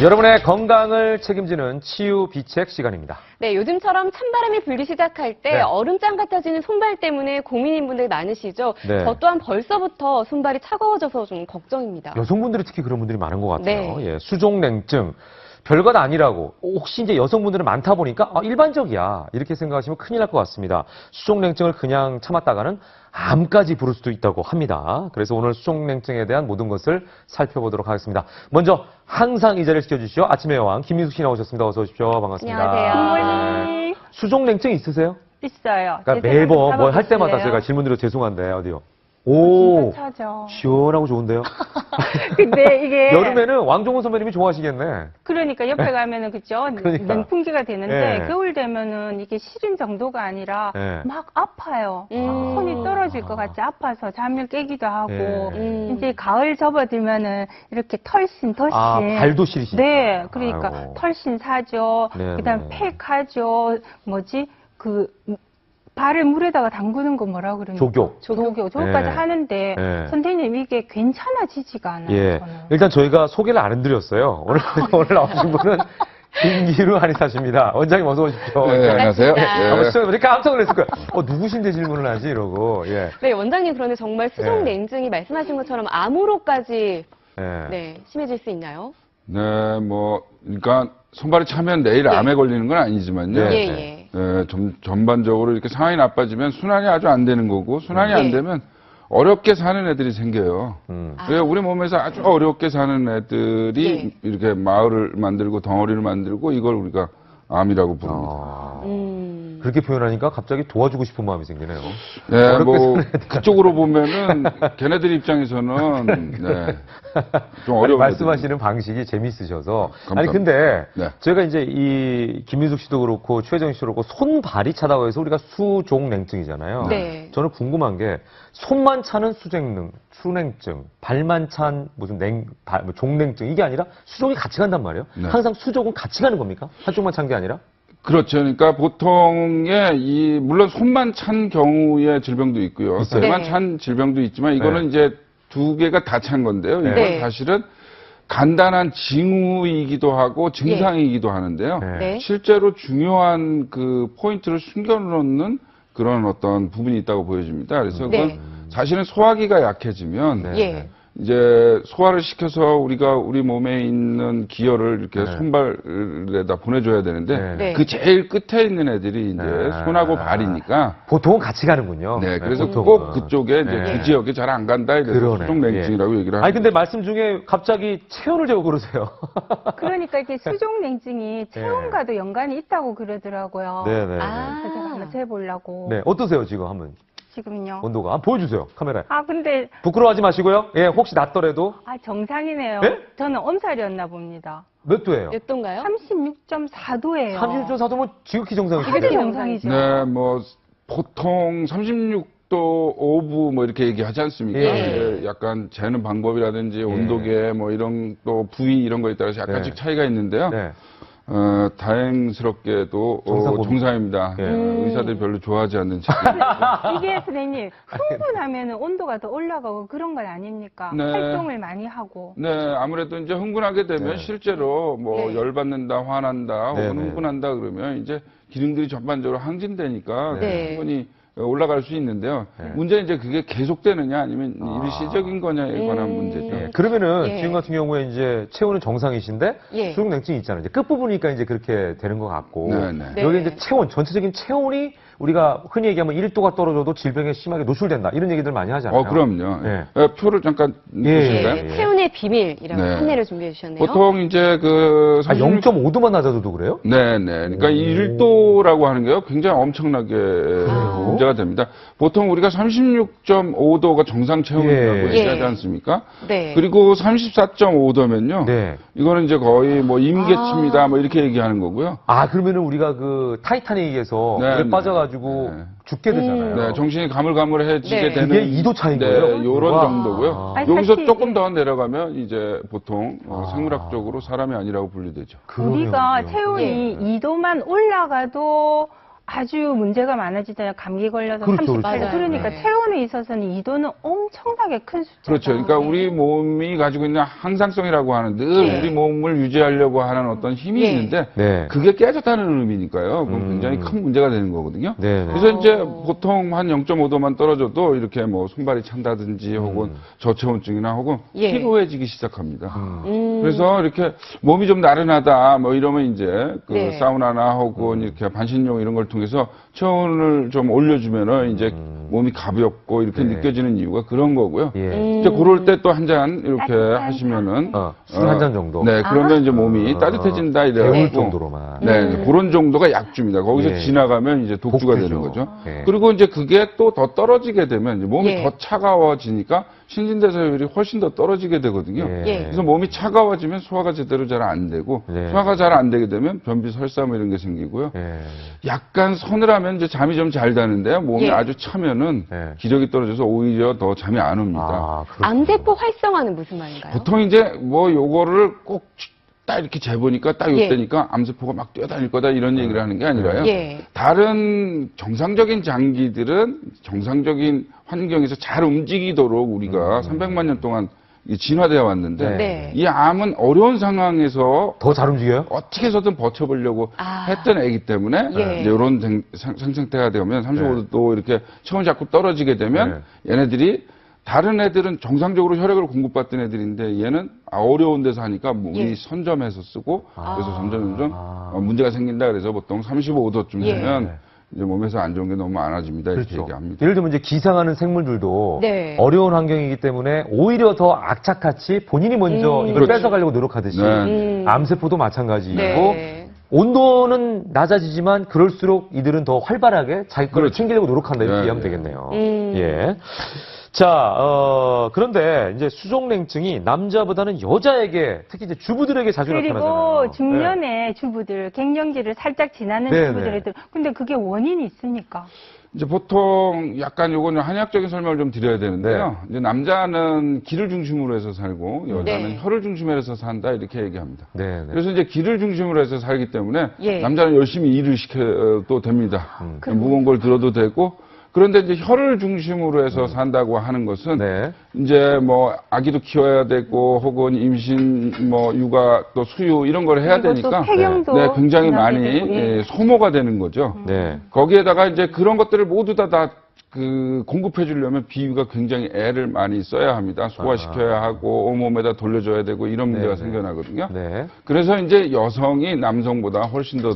여러분의 건강을 책임지는 치유 비책 시간입니다. 네, 요즘처럼 찬바람이 불기 시작할 때 네. 얼음장 같아지는 손발 때문에 고민인 분들 많으시죠? 네. 저 또한 벌써부터 손발이 차가워져서 좀 걱정입니다. 여성분들이 특히 그런 분들이 많은 것 같아요. 네. 예, 수족냉증. 별것 아니라고 혹시 이제 여성분들은 많다 보니까 일반적이야 이렇게 생각하시면 큰일 날 것 같습니다. 수족냉증을 그냥 참았다가는 암까지 부를 수도 있다고 합니다. 그래서 오늘 수족냉증에 대한 모든 것을 살펴보도록 하겠습니다. 먼저 항상 이 자리를 지켜주시죠. 아침의 여왕 김민숙 씨 나오셨습니다. 어서 오십시오. 반갑습니다. 안녕하세요. 굿모닝. 수족냉증 있으세요? 있어요. 그러니까 매번 뭐 할 때마다 제가 질문 드려 죄송한데 어디요? 오, 진짜 차죠. 시원하고 좋은데요? 근데 이게 여름에는 왕종훈 선배님이 좋아하시겠네. 그러니까 옆에 가면은 그죠? 그러니까. 냉풍기가 되는데 예. 겨울 되면은 이게 시린 정도가 아니라 예. 막 아파요. 손이 떨어질 것 같이 아파서 잠을 깨기도 하고 예. 이제 가을 접어들면은 이렇게 털신 발도 시리시니까. 네, 그러니까 아이고. 털신 사죠. 네, 그다음 네. 팩하죠. 뭐지? 발을 물에다가 담그는 거 뭐라 그러냐? 저거까지 네. 하는데 네. 선생님 이게 괜찮아지지가 않아요. 예. 저는. 일단 저희가 소개를 안 해드렸어요. 오늘 나오신 분은 김기루 한의사십니다. 원장님 어서 오십시오. 네, 안녕하세요. 반갑습니다. 예. 시청자분이 깜짝 놀랐을 거예요. 누구신데 질문을 하지? 이러고. 예. 네, 원장님 그런데 정말 수족냉증이 말씀하신 것처럼 암으로까지 예. 네, 심해질 수 있나요? 네, 그러니까 손발이 차면 내일 예. 암에 걸리는 건 아니지만요. 네. 예, 예. 전반적으로 이렇게 상황이 나빠지면 순환이 아주 안 되는 거고, 순환이 예. 안 되면 어렵게 사는 애들이 생겨요. 아. 그래서 우리 몸에서 아주 어렵게 사는 애들이 예. 이렇게 마을을 만들고 덩어리를 만들고 이걸 우리가 암이라고 부릅니다. 그렇게 표현하니까 갑자기 도와주고 싶은 마음이 생기네요. 네, 그쪽으로 보면은 걔네들 입장에서는 네, 좀 어려운 말씀하시는 방식이 재미있으셔서. 감사합니다. 아니 근데 네. 저희가 이제 이 김민숙 씨도 그렇고 최정 씨도 그렇고 손발이 차다고 해서 우리가 수족냉증이잖아요. 네. 저는 궁금한 게 손만 차는 수냉증, 발만 찬 무슨 종냉증 이게 아니라 수족이 같이 간단 말이에요. 네. 항상 수족은 같이 가는 겁니까? 한쪽만 찬 게 아니라? 그렇죠. 그러니까 보통의 물론 손만 찬 경우의 질병도 있고요. 있어요. 발만 네. 찬 질병도 있지만 이거는 네. 이제 두 개가 다 찬 건데요. 이건 네. 사실은 간단한 징후이기도 하고 증상이기도 하는데요. 네. 네. 실제로 중요한 그 포인트를 숨겨놓는 그런 어떤 부분이 있다고 보여집니다. 그래서 그건 네. 사실은 소화기가 약해지면 네. 예. 이제 소화를 시켜서 우리가 우리 몸에 있는 기혈을 이렇게 네. 손발에다 보내줘야 되는데 네. 네. 그 제일 끝에 있는 애들이 이제 네. 손하고 발이니까 보통은 같이 가는군요. 네, 그래서 보통은. 꼭 그쪽에 이제 네. 그 지역에 잘 안 간다 이래서 그러네. 수족냉증이라고 얘기를 합니다. 아니 근데 말씀 중에 갑자기 체온을 재고 그러세요. 그러니까 이게 수족냉증이 체온과도 연관이 있다고 그러더라고요. 네네. 아. 그래서 제가 한번 재보려고 네, 어떠세요 지금 한번 지금요. 온도가? 한번 보여주세요 카메라에. 근데 부끄러워하지 마시고요. 예, 혹시 낮더라도 정상이네요. 네? 저는 엄살이었나 봅니다. 몇 도예요? 몇 도인가요? 36.4도예요. 36.4도면 지극히 이게 정상이신데. 정상이죠. 네, 보통 36도 오브 이렇게 얘기하지 않습니까? 예. 이제 약간 재는 방법이라든지 온도계 이런 또 부위 이런 거에 따라서 약간씩 네. 차이가 있는데요. 네. 다행스럽게도 정상입니다. 정상입니다. 예. 의사들이 별로 좋아하지 않는 책. 이게 선생님 흥분하면 온도가 더 올라가고 그런 건 아닙니까? 네. 활동을 많이 하고. 네, 아무래도 이제 흥분하게 되면 네. 실제로 네. 열받는다, 화난다, 네, 혹은 네. 흥분한다 그러면 이제 기능들이 전반적으로 항진되니까 네. 충분히 올라갈 수 있는데요. 네. 문제는 이제 그게 계속되느냐 아니면 일시적인 거냐에 관한 문제죠. 예, 그러면은 예. 지금 같은 경우에 이제 체온은 정상이신데 예. 수족냉증이 있잖아요. 이제 끝부분이니까 이제 그렇게 되는 것 같고 네, 네. 네. 여기 이제 체온 전체적인 체온이 우리가 흔히 얘기하면 1도가 떨어져도 질병에 심하게 노출된다 이런 얘기들 많이 하잖아요. 그럼요. 네. 표를 잠깐 예, 보실까요? 예. 체온의 비밀이라고 네. 판례를 준비해 주셨네요. 보통 이제 0.5도만 낮아도 그래요? 네네. 그러니까 1도라고 하는 게요, 굉장히 엄청나게 문제가 됩니다. 보통 우리가 36.5도가 정상 체온이라고 예. 얘기하지 예. 않습니까? 네. 그리고 34.5도면요. 네. 이거는 이제 거의 임계치입니다. 이렇게 얘기하는 거고요. 그러면은 우리가 그 타이타닉에서 네, 물에 네. 빠져가지고 네. 죽게 되잖아요. 네, 정신이 가물가물해지게 네. 되는. 이게 2도 차이인 거예요? 요런 와. 정도고요. 아니, 여기서 사실 조금 더 내려가면 이제 보통 아. 생물학적으로 사람이 아니라고 분류되죠. 우리가 그러네요. 체온이 2도만 올라가도 아주 문제가 많아지잖아요. 감기 걸려서 그렇죠, 38도. 그렇죠. 그러니까 네. 체온에 있어서는 2도는 엄청나게 큰 숫자다. 그렇죠. 그러니까 네. 우리 몸이 가지고 있는 항상성이라고 하는 늘 네. 우리 몸을 유지하려고 하는 어떤 힘이 네. 있는데 네. 그게 깨졌다는 의미니까요. 그건 굉장히 큰 문제가 되는 거거든요. 네. 그래서 이제 어. 보통 한 0.5도만 떨어져도 이렇게 뭐 손발이 찬다든지 혹은 저체온증이나 혹은 예. 피로해지기 시작합니다. 음. 그래서 이렇게 몸이 좀 나른하다 뭐 이러면 이제 그 네. 사우나나 혹은 이렇게 반신욕 이런 걸 통해서 체온을 좀 올려주면은 이제 몸이 가볍고 이렇게 네. 느껴지는 이유가 그런 거고요. 예. 이제 그럴 때 또 한 잔 이렇게 따뜻한 하시면은 술 한 잔 정도. 네, 그러면 이제 몸이 어, 따뜻해진다 데울 이래가지고 정도로만. 네, 이제 그런 정도가 약주입니다. 거기서 예. 지나가면 이제 독주가 독주죠. 되는 거죠. 예. 그리고 이제 그게 또 더 떨어지게 되면 이제 몸이 예. 더 차가워지니까 신진대사율이 훨씬 더 떨어지게 되거든요. 예. 그래서 몸이 차가워지면 소화가 제대로 잘 안 되고 네. 소화가 잘 안 되게 되면 변비, 설사 뭐 이런 게 생기고요. 예. 약간 서늘하면 이제 잠이 좀 잘 자는데요. 몸이 예. 아주 차면은 예. 기력이 떨어져서 오히려 더 잠이 안 옵니다. 아, 그렇군요. 암세포 활성화는 무슨 말인가요? 보통 이제 뭐 요거를 꼭 딱 이렇게 재보니까 딱 예. 요때니까 암세포가 막 뛰어다닐 거다 이런 얘기를 하는 게 아니라요. 예. 다른 정상적인 장기들은 정상적인 환경에서 잘 움직이도록 우리가 300만 년 동안 진화되어 왔는데 네. 이 암은 어려운 상황에서 더 잘 움직여요? 어떻게 해서든 버텨보려고 아. 했던 애기 때문에 예. 이제 이런 생생태가 되면 35도 이렇게 체온이 자꾸 떨어지게 되면 얘네들이 다른 애들은 정상적으로 혈액을 공급받던 애들인데 얘는 어려운 데서 하니까 물이 예. 선점해서 쓰고 그래서 점점 아. 문제가 생긴다 그래서 보통 35도쯤 예. 되면 이제 몸에서 안 좋은 게 너무 많아집니다 이렇게 그렇죠. 얘기합니다. 예를 들면 이제 기상하는 생물들도 네. 어려운 환경이기 때문에 오히려 더 악착같이 본인이 먼저 이걸 그렇죠. 뺏어가려고 노력하듯이 네. 암세포도 마찬가지이고 네. 온도는 낮아지지만 그럴수록 이들은 더 활발하게 자기 거를 그렇죠. 챙기려고 노력한다 이렇게 네, 이해하면 네. 되겠네요. 음. 예. 자, 그런데 이제 수족냉증이 남자보다는 여자에게 특히 이제 주부들에게 자주 나타나잖아요. 그리고 중년의 주부들, 갱년기를 살짝 지나는 네, 주부들에도 근데 그게 원인이 있습니까? 이제 보통 약간 요거는 한의학적인 설명을 좀 드려야 되는데요. 네. 이제 남자는 기를 중심으로 해서 살고 여자는 네. 혈을 중심으로 해서 산다 이렇게 얘기합니다. 네, 네. 그래서 이제 기를 중심으로 해서 살기 때문에 예. 남자는 열심히 일을 시켜도 됩니다. 음. 무거운 걸 들어도 되고 그런데 이제 혈을 중심으로 해서 산다고 하는 것은 네. 이제 뭐 아기도 키워야 되고 혹은 임신 뭐 육아 또 수유 이런 걸 해야 그리고 되니까 또 폐경도 네, 굉장히 지나게 많이 되고, 예. 소모가 되는 거죠. 네. 거기에다가 이제 그런 것들을 모두 다 그 공급해 주려면 비위가 굉장히 애를 많이 써야 합니다. 소화시켜야 하고 온몸에다 돌려줘야 되고 이런 문제가 네, 네. 생겨나거든요. 네. 그래서 이제 여성이 남성보다 훨씬 더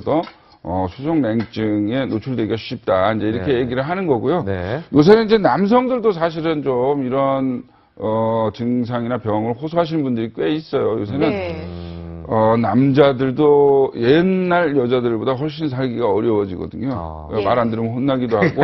수족냉증에 노출되기가 쉽다. 이제 이렇게 네. 얘기를 하는 거고요. 네. 요새는 이제 남성들도 사실은 좀 이런 증상이나 병을 호소하시는 분들이 꽤 있어요. 요새는 네. 남자들도 옛날 여자들보다 훨씬 살기가 어려워지거든요. 아. 예. 말 안 들으면 혼나기도 하고,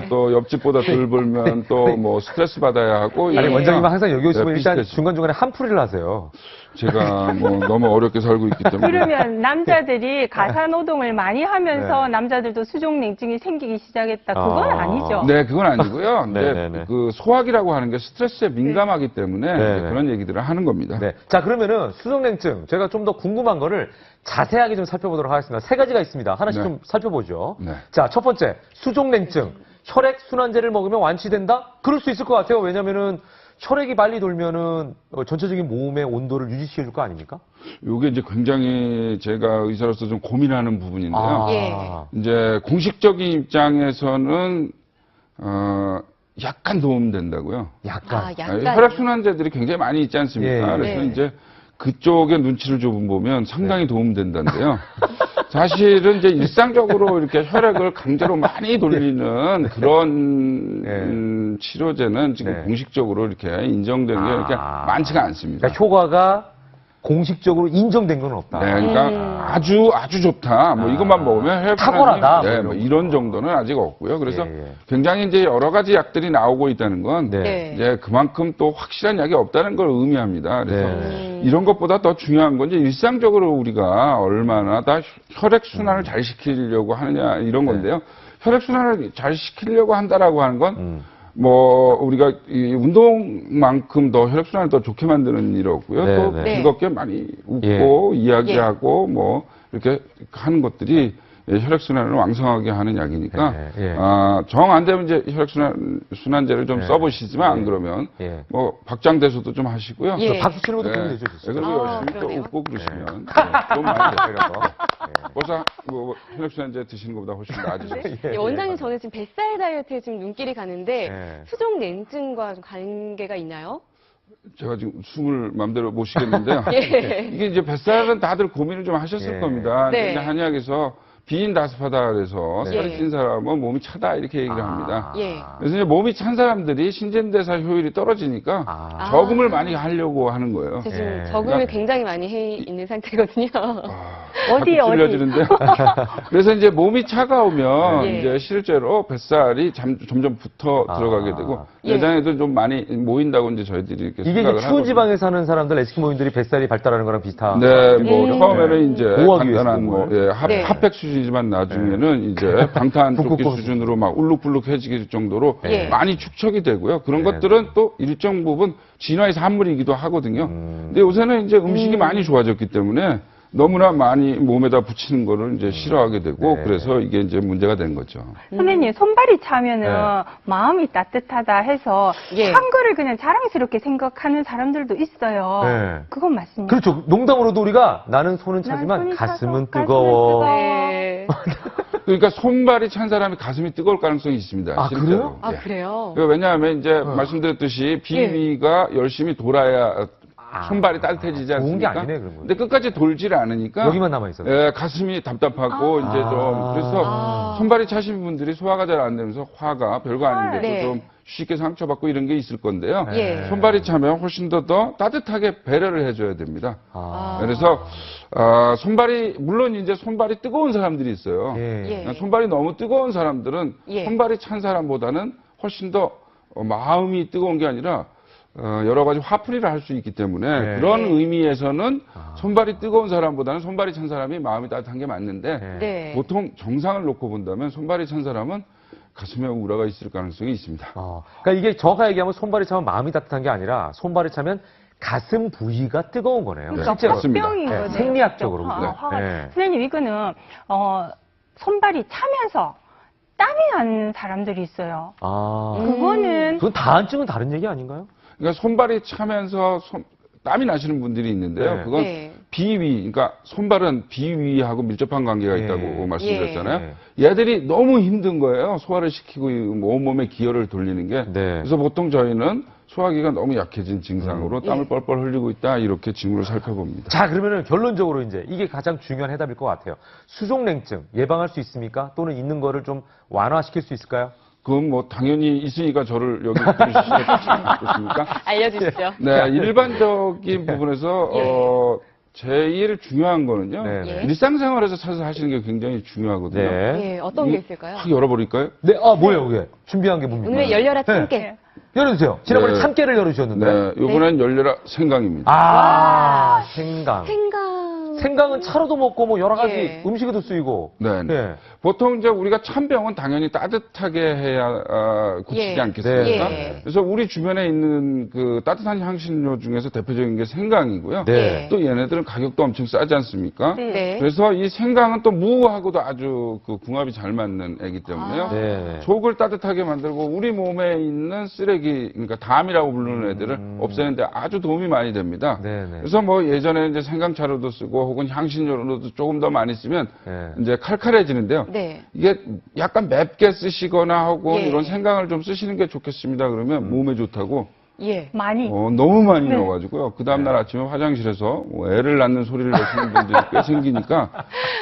또 옆집보다 덜 벌면 또 뭐 스트레스 받아야 하고. 아니, 이러니까 원장님 항상 여기 오시면 네, 일단 비슷해지죠. 중간중간에 한풀이를 하세요. 제가 뭐 너무 어렵게 살고 있기 때문에. 그러면 남자들이 가사노동을 많이 하면서 네. 남자들도 수족냉증이 생기기 시작했다. 그건 아. 아니죠. 네, 그건 아니고요. 근데 네네네. 그 소화기라고 하는 게 스트레스에 민감하기 때문에 네네. 이제 그런 얘기들을 하는 겁니다. 네. 자, 그러면은 수족냉증 제가 좀 더 궁금한 거를 자세하게 좀 살펴보도록 하겠습니다. 세 가지가 있습니다. 하나씩 네. 좀 살펴보죠. 네. 자, 첫 번째, 수족냉증. 혈액 순환제를 먹으면 완치된다? 그럴 수 있을 것 같아요. 왜냐면은 혈액이 빨리 돌면은 전체적인 몸의 온도를 유지시켜줄 거 아닙니까? 요게 이제 굉장히 제가 의사로서 좀 고민하는 부분인데요. 예. 이제 공식적인 입장에서는 약간 도움된다고요. 약간. 아, 약간. 혈액순환제들이 굉장히 많이 있지 않습니까? 예, 예. 그래서 네. 이제 그쪽에 눈치를 좀 보면 상당히 네. 도움된다는데요. 사실은 이제 일상적으로 이렇게 혈액을 강제로 많이 돌리는 그런 네. 치료제는 지금 네. 공식적으로 이렇게 인정되는 게 이렇게 많지가 않습니다. 그러니까 효과가 공식적으로 인정된 건 없다. 네, 그러니까 아주 좋다. 뭐 이것만 먹으면 혈액순환이 탁월하다. 네, 뭐 뭐 이런 정도는 아직 없고요. 그래서 예, 예. 굉장히 이제 여러 가지 약들이 나오고 있다는 건 네. 네. 이제 그만큼 또 확실한 약이 없다는 걸 의미합니다. 그래서 네. 이런 것보다 더 중요한 건 이제 일상적으로 우리가 얼마나 다 혈액 순환을 잘 시키려고 하느냐 이런 건데요. 혈액 순환을 잘 시키려고 한다라고 하는 건 뭐 우리가 이 운동만큼 더 혈액 순환을 더 좋게 만드는 일 없고요. 네, 또 네. 즐겁게 많이 웃고 이야기하고 뭐 이렇게 하는 것들이 혈액순환을 왕성하게 하는 약이니까 예. 정 안 되면 이제 혈액순환제를 좀 예. 써보시지만 안 예. 그러면 예. 뭐 박장대소도 좀 하시고요. 예. 박수 치는 것도 도움이 되죠, 진짜. 그리고 열심히 또 그러네요. 웃고 그러시면 좀 많이 돼요. 이런 거. 벌써 뭐 혈액순환제 드시는 것보다 훨씬 나아지죠. 예, 원장님, 저는 지금 뱃살 다이어트에 지금 눈길이 가는데 예. 수족 냉증과 좀 관계가 있나요? 제가 지금 숨을 마음대로 못 쉬겠는데요. 예. 이게 이제 뱃살은 다들 고민을 좀 하셨을 예. 겁니다. 네. 근데 한의학에서 비인다스파다 그래서 네. 살이 찐 사람은 몸이 차다 이렇게 얘기를 합니다. 예. 그래서 이제 몸이 찬 사람들이 신진대사 효율이 떨어지니까 아. 저금을 많이 하려고 하는 거예요. 저 지금 예. 적응을 굉장히 많이 해 있는 상태거든요. 어디 찔려지는데요. 그래서 이제 몸이 차가우면 예. 이제 실제로 뱃살이 점점 붙어 들어가게 되고 예. 내장에도 좀 많이 모인다고 이제 저희들이 이렇게 이게 이제 생각을 추운 하거든요. 지방에 사는 사람들, 에스키모인들이 뱃살이 발달하는 거랑 비슷한. 네, 뭐 처음에는 이제 보호하기 위해서 간단한 뭐 몸을. 예, 네. 핫팩 수준이지만 나중에는 이제 방탄조끼 북극곰 수준으로 막 울룩불룩해질 정도로 예. 많이 축척이 되고요. 그런 네. 것들은 또 일정 부분 진화의 산물이기도 하거든요. 음. 근데 요새는 이제 음식이 많이 좋아졌기 때문에 너무나 많이 몸에다 붙이는 거를 이제 싫어하게 되고 네. 그래서 이게 이제 문제가 된 거죠. 선생님, 손발이 차면은 네. 마음이 따뜻하다 해서 예. 한 거를 그냥 자랑스럽게 생각하는 사람들도 있어요. 네. 그건 맞습니다. 그렇죠. 농담으로도 우리가 나는 손은 차지만 손이 가슴은 차서 뜨거워. 가슴은 네. 그러니까 손발이 찬 사람이 가슴이 뜨거울 가능성이 있습니다. 아, 실제로. 그래요? 아, 예. 그래요? 왜냐하면 이제 말씀드렸듯이 비위가 열심히 돌아야 손발이 따뜻해지지 좋은 게 않습니까? 아니네, 그런 건. 근데 끝까지 돌질 않으니까 여기만 남아있어요. 예, 가슴이 답답하고 이제 좀 그래서 손발이 차신 분들이 소화가 잘 안 되면서 화가 별거 아닌데도 네. 좀 쉽게 상처받고 이런 게 있을 건데요. 예. 손발이 차면 훨씬 더 따뜻하게 배려를 해줘야 됩니다. 아. 그래서 손발이 물론 이제 손발이 뜨거운 사람들이 있어요. 예. 예. 손발이 너무 뜨거운 사람들은 예. 손발이 찬 사람보다는 훨씬 더 마음이 뜨거운 게 아니라 여러 가지 화풀이를 할 수 있기 때문에 네. 그런 네. 의미에서는 손발이 뜨거운 사람보다는 손발이 찬 사람이 마음이 따뜻한 게 맞는데 네. 네. 보통 정상을 놓고 본다면 손발이 찬 사람은 가슴에 우라가 있을 가능성이 있습니다. 그러니까 이게 정확하게 얘기하면 손발이 차면 마음이 따뜻한 게 아니라 손발이 차면 가슴 부위가 뜨거운 거네요. 그러니까 실제로. 맞습니다. 화병인 네, 거죠. 생리학적으로. 화- 네. 화가- 네. 선생님, 이거는 손발이 차면서 땀이 나는 사람들이 있어요. 아. 그거는 그건 다한증은 다른 얘기 아닌가요? 그러니까 손발이 차면서 땀이 나시는 분들이 있는데요. 네. 그건 네. 비위, 그러니까 손발은 비위하고 밀접한 관계가 예. 있다고 말씀드렸잖아요. 예. 얘들이 너무 힘든 거예요. 소화를 시키고 온몸에 기혈을 돌리는 게. 네. 그래서 보통 저희는 소화기가 너무 약해진 증상으로 땀을 뻘뻘 흘리고 있다 이렇게 징후를 살펴봅니다. 자, 그러면은 결론적으로 이제 이게 가장 중요한 해답일 것 같아요. 수족냉증 예방할 수 있습니까? 또는 있는 거를 좀 완화시킬 수 있을까요? 그건 뭐 당연히 있으니까 저를 여기 부르시겠습니까? 알려주시죠. 네, 일반적인 부분에서 제일 중요한 거는요. 네. 일상생활에서 찾아서 하시는 게 굉장히 중요하거든요. 네. 예, 어떤 게 있을까요? 확 열어버릴까요? 네, 뭐예요, 그게? 준비한 게 뭡니까? 오늘의 열려라 참깨. 네. 열어주세요. 지난번에 네. 참깨를 열어주셨는데. 네, 요번엔 열려라 생강입니다. 생강. 생강. 생강은 차로도 먹고 뭐 여러 가지 예. 음식에도 쓰이고. 네. 예. 보통 이제 우리가 찬병은 당연히 따뜻하게 해야 고치지 예. 않겠습니까? 예. 그래서 우리 주변에 있는 그 따뜻한 향신료 중에서 대표적인 게 생강이고요. 네. 또 얘네들은 가격도 엄청 싸지 않습니까? 네. 그래서 이 생강은 또 무하고도 아주 그 궁합이 잘 맞는 애기 때문에요. 네. 속을 따뜻하게 만들고 우리 몸에 있는 쓰레기, 그러니까 담이라고 부르는 애들을 없애는데 아주 도움이 많이 됩니다. 네네. 그래서 뭐 예전에 이제 생강차로도 쓰고 혹은 향신료로도 조금 더 많이 쓰면 네. 이제 칼칼해지는데요. 네. 이게 약간 맵게 쓰시거나 하고 예. 이런 생강을 좀 쓰시는 게 좋겠습니다. 그러면 몸에 좋다고 예. 많이. 너무 많이 네. 넣어가지고요. 그 다음날 아침에 화장실에서 뭐 애를 낳는 소리를 내시는 분들이 꽤 생기니까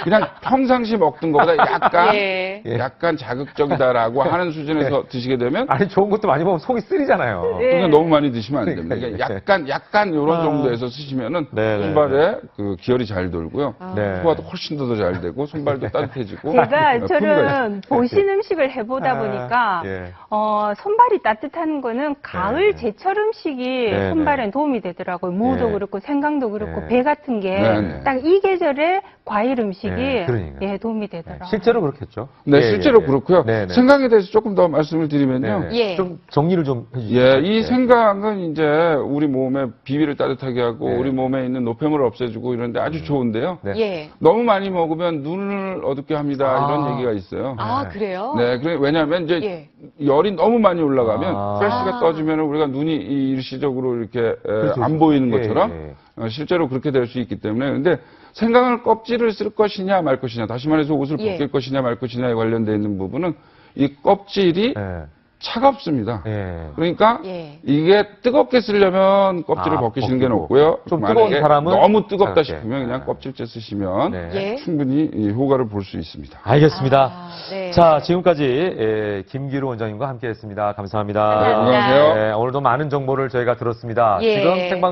그냥 평상시 먹던 것보다 약간 예. 약간 자극적이다라고 하는 수준에서 드시게 되면 아니, 좋은 것도 많이 먹으면 속이 쓰리잖아요. 네. 그냥 너무 많이 드시면 안 됩니다. 그러니까 그러니까 약간 이런 정도에서 쓰시면은 네, 네, 손발에 그 기혈이 잘 돌고요. 네. 소화도 훨씬 더 잘 되고 손발도 따뜻해지고 제가 품위가 저는 있어요. 보신 음식을 해보다 보니까 예. 손발이 따뜻한 거는 가을 네. 제철 철음식이 네, 손발에 도움이 되더라고요. 무도 네. 그렇고 생강도 그렇고 네. 배 같은 네, 게 네. 딱 이 계절에 과일 음식이 네, 그러니까요. 예, 도움이 네, 되더라고요. 실제로 그렇겠죠. 네, 예, 실제로 예, 예. 그렇고요. 네, 네. 생강에 대해서 조금 더 말씀을 드리면요. 네, 네. 예. 좀 정리를 좀 해주시죠. 예, 이 네. 생강은 이제 우리 몸에 비위를 따뜻하게 하고 네. 우리 몸에 있는 노폐물을 없애주고 이런데 아주 좋은데요. 네. 예. 너무 많이 먹으면 눈을 어둡게 합니다. 아. 이런 얘기가 있어요. 아, 네. 그래요? 네, 왜냐하면 이제 예. 열이 너무 많이 올라가면 아. 플래시가 떠지면 우리가 눈이 일시적으로 이렇게 그렇죠. 안 보이는 예, 것처럼 예. 실제로 그렇게 될 수 있기 때문에 근데 생강을 껍질을 쓸 것이냐 말 것이냐 다시 말해서 옷을 예. 벗길 것이냐 말 것이냐에 관련되어 있는 부분은 이 껍질이 예. 차갑습니다. 예. 그러니까 예. 이게 뜨겁게 쓰려면 껍질을 아, 벗기시는 게 벗기고. 높고요. 좀 만약에 뜨거운 사람은 너무 뜨겁다 차갑게. 싶으면 그냥 네. 껍질째 쓰시면 네. 예. 충분히 이 효과를 볼 수 있습니다. 알겠습니다. 아, 네. 자, 지금까지 김기루 원장님과 함께했습니다. 감사합니다. 감사합니다. 안녕하세요. 네, 오늘도 많은 정보를 저희가 들었습니다. 예. 지금 생방